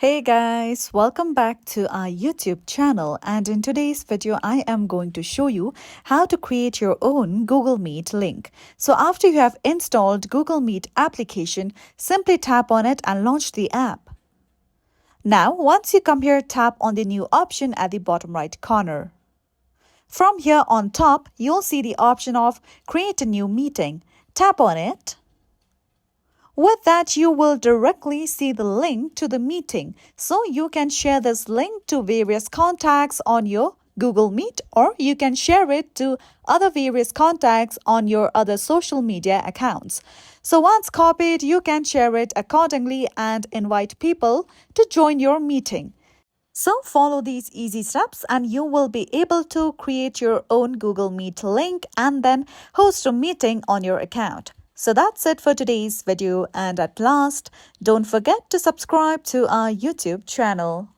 Hey guys, welcome back to our YouTube channel, and in today's video I am going to show you how to create your own Google Meet link. So after you have installed Google Meet application, simply tap on it and launch the app. Now once you come here, tap on the new option at the bottom right corner. From here on top, you'll see the option of create a new meeting. Tap on it. With that, you will directly see the link to the meeting. So you can share this link to various contacts on your Google Meet, or you can share it to other various contacts on your other social media accounts. So once copied, you can share it accordingly and invite people to join your meeting. So follow these easy steps and you will be able to create your own Google Meet link and then host a meeting on your account. So that's it for today's video, and at last, don't forget to subscribe to our YouTube channel.